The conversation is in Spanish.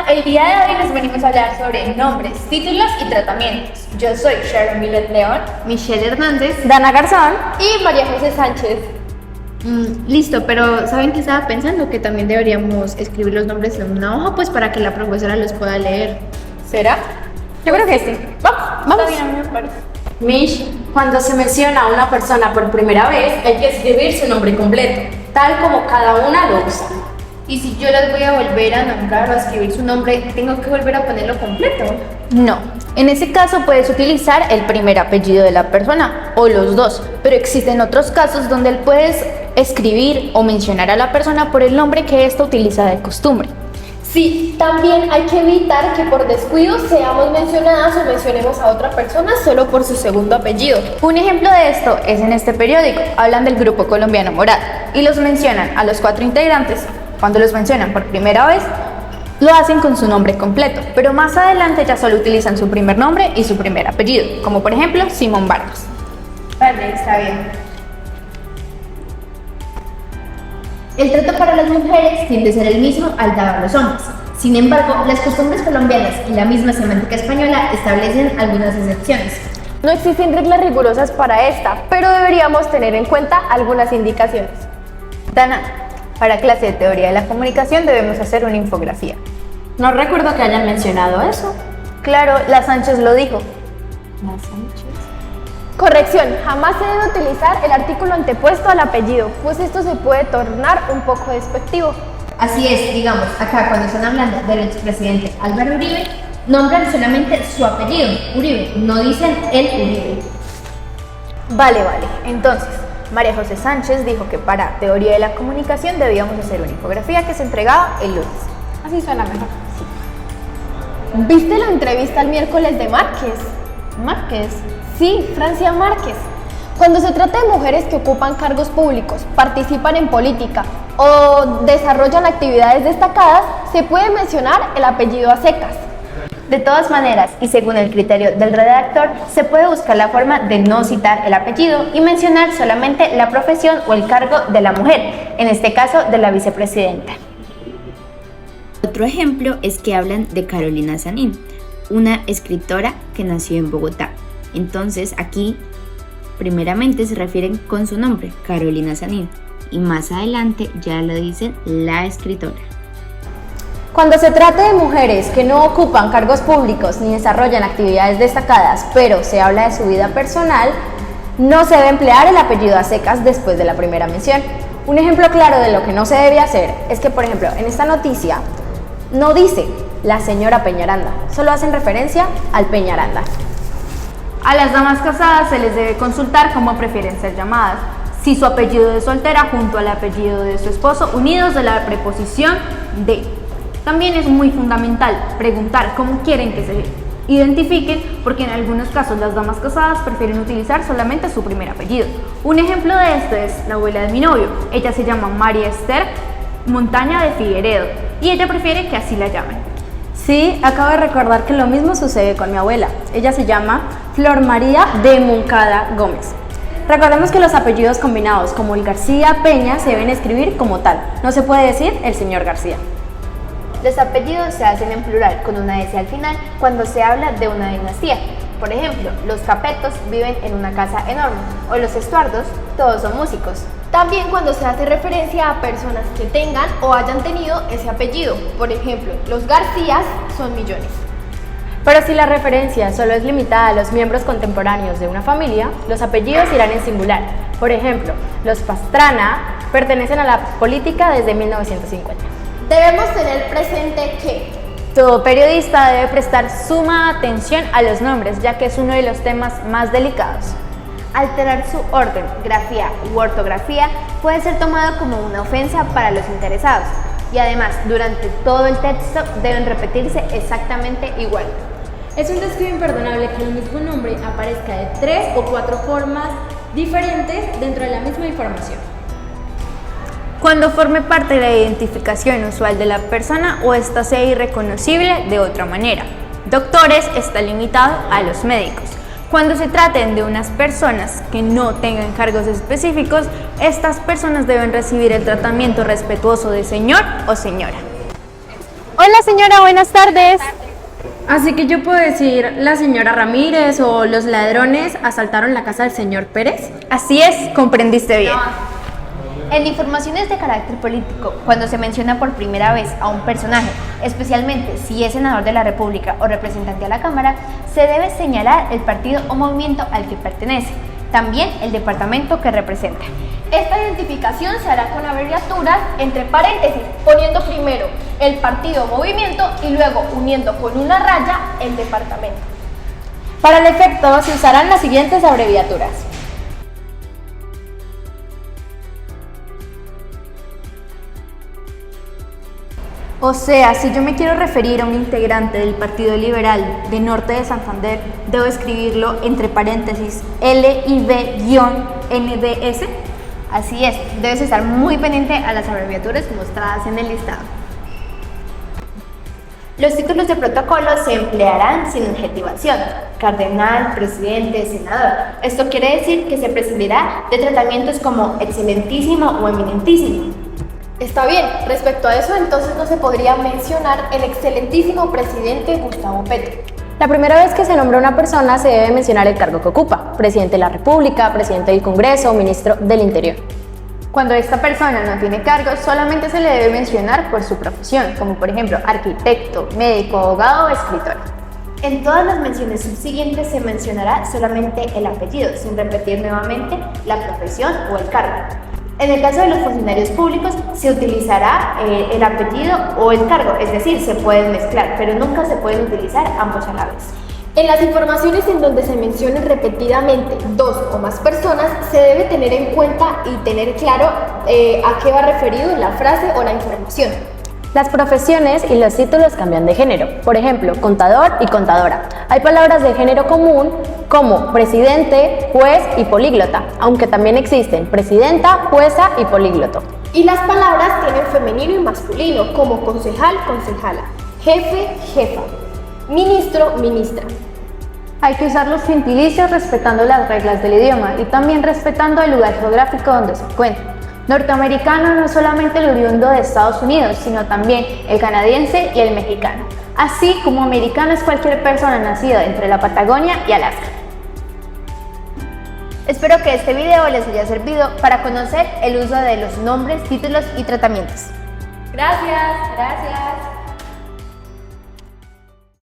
el día de hoy les venimos a hablar sobre nombres, títulos y tratamientos. Yo soy Sharon Milet León, Michelle Hernández, Dana Garzón y María José Sánchez. Listo, pero ¿saben qué estaba pensando? Que también deberíamos escribir los nombres en una hoja, pues para que la profesora los pueda leer. ¿Será? Yo creo que sí. Vamos. Está bien, a mí me parece. Mish, cuando se menciona a una persona por primera vez, hay que escribir su nombre completo, tal como cada una lo usa. Y si yo las voy a volver a nombrar o a escribir su nombre, ¿tengo que volver a ponerlo completo? No, en ese caso puedes utilizar el primer apellido de la persona o los dos, pero existen otros casos donde puedes escribir o mencionar a la persona por el nombre que ésta utiliza de costumbre. Sí, también hay que evitar que por descuido seamos mencionadas o mencionemos a otra persona solo por su segundo apellido. Un ejemplo de esto es en este periódico, hablan del grupo colombiano Morat y los mencionan a los 4 integrantes. Cuando los mencionan por primera vez, lo hacen con su nombre completo, pero más adelante ya solo utilizan su primer nombre y su primer apellido, como por ejemplo Simón Vargas. Vale, está bien. El trato para las mujeres tiende a ser el mismo al dado a los hombres. Sin embargo, las costumbres colombianas y la misma semántica española establecen algunas excepciones. No existen reglas rigurosas para esta, pero deberíamos tener en cuenta algunas indicaciones. Dana, para clase de teoría de la comunicación debemos hacer una infografía. No recuerdo que hayan mencionado eso. Claro, la Sánchez lo dijo. Corrección, jamás se debe utilizar el artículo antepuesto al apellido, pues esto se puede tornar un poco despectivo. Así es, digamos, acá cuando están hablando del expresidente Álvaro Uribe, nombran solamente su apellido, Uribe, no dicen el Uribe. Vale. Entonces, María José Sánchez dijo que para teoría de la comunicación debíamos hacer una infografía que se entregaba el lunes. Así suena mejor. ¿Viste la entrevista el miércoles de Márquez? ¿Márquez? Sí, Francia Márquez. Cuando se trata de mujeres que ocupan cargos públicos, participan en política o desarrollan actividades destacadas, se puede mencionar el apellido a secas. De todas maneras, y según el criterio del redactor, se puede buscar la forma de no citar el apellido y mencionar solamente la profesión o el cargo de la mujer, en este caso de la vicepresidenta. Otro ejemplo es que hablan de Carolina Sanín, una escritora que nació en Bogotá. Entonces aquí, primeramente se refieren con su nombre, Carolina Sanín, y más adelante ya lo dicen la escritora. Cuando se trate de mujeres que no ocupan cargos públicos ni desarrollan actividades destacadas, pero se habla de su vida personal, no se debe emplear el apellido a secas después de la primera mención. Un ejemplo claro de lo que no se debe hacer es que, por ejemplo, en esta noticia no dice la señora Peñaranda, solo hacen referencia al Peñaranda. A las damas casadas se les debe consultar cómo prefieren ser llamadas. Si su apellido de soltera junto al apellido de su esposo unidos de la preposición de. También es muy fundamental preguntar cómo quieren que se identifiquen, porque en algunos casos las damas casadas prefieren utilizar solamente su primer apellido. Un ejemplo de esto es la abuela de mi novio. Ella se llama María Esther Montaña de Figueredo y ella prefiere que así la llamen. Sí, acabo de recordar que lo mismo sucede con mi abuela. Ella se llama Flor María de Moncada Gómez. Recordemos que los apellidos combinados como el García Peña se deben escribir como tal. No se puede decir el señor García. Los apellidos se hacen en plural con una S al final cuando se habla de una dinastía. Por ejemplo, los Capetos viven en una casa enorme, o los Estuardos, todos son músicos. También cuando se hace referencia a personas que tengan o hayan tenido ese apellido. Por ejemplo, los Garcías son millones. Pero si la referencia solo es limitada a los miembros contemporáneos de una familia, los apellidos irán en singular. Por ejemplo, los Pastrana pertenecen a la política desde 1950. Debemos tener presente que todo periodista debe prestar suma atención a los nombres, ya que es uno de los temas más delicados. Alterar su orden, grafía u ortografía puede ser tomado como una ofensa para los interesados y además durante todo el texto deben repetirse exactamente igual. Es un descuido imperdonable que el mismo nombre aparezca de 3 o 4 formas diferentes dentro de la misma información. Cuando forme parte de la identificación usual de la persona o ésta sea irreconocible de otra manera. Doctores está limitado a los médicos. Cuando se traten de unas personas que no tengan cargos específicos, estas personas deben recibir el tratamiento respetuoso de señor o señora. Hoy Hola señora, buenas tardes. Así que yo puedo decir, la señora Ramírez o los ladrones asaltaron la casa del señor Pérez. Así es, comprendiste bien. En informaciones de carácter político, cuando se menciona por primera vez a un personaje, especialmente si es senador de la República o representante a la Cámara, se debe señalar el partido o movimiento al que pertenece, también el departamento que representa. Esta identificación se hará con abreviaturas entre paréntesis, poniendo primero el partido o movimiento y luego uniendo con una raya el departamento. Para el efecto se usarán las siguientes abreviaturas. O sea, si yo me quiero referir a un integrante del Partido Liberal de Norte de Santander, debo escribirlo entre paréntesis LIB-NDS. Así es, debes estar muy pendiente a las abreviaturas mostradas en el listado. Los títulos de protocolo se emplearán sin adjetivación: cardenal, presidente, senador. Esto quiere decir que se prescindirá de tratamientos como excelentísimo o eminentísimo. Está bien, respecto a eso entonces no se podría mencionar el excelentísimo presidente Gustavo Petro. La primera vez que se nombra una persona se debe mencionar el cargo que ocupa: presidente de la República, presidente del Congreso, ministro del Interior. Cuando esta persona no tiene cargo, solamente se le debe mencionar por su profesión, como por ejemplo arquitecto, médico, abogado o escritor. En todas las menciones subsiguientes se mencionará solamente el apellido, sin repetir nuevamente la profesión o el cargo. En el caso de los funcionarios públicos se utilizará el apellido o el cargo, es decir, se pueden mezclar, pero nunca se pueden utilizar ambos a la vez. En las informaciones en donde se mencionen repetidamente dos o más personas, se debe tener en cuenta y tener claro a qué va referido la frase o la información. Las profesiones y los títulos cambian de género. Por ejemplo, contador y contadora. Hay palabras de género común como presidente, juez y políglota, aunque también existen presidenta, jueza y polígloto. Y las palabras tienen femenino y masculino, como concejal, concejala, jefe, jefa, ministro, ministra. Hay que usar los gentilicios respetando las reglas del idioma y también respetando el lugar geográfico donde se encuentra. Norteamericano no es solamente el oriundo de Estados Unidos, sino también el canadiense y el mexicano. Así como americano es cualquier persona nacida entre la Patagonia y Alaska. Espero que este video les haya servido para conocer el uso de los nombres, títulos y tratamientos. Gracias.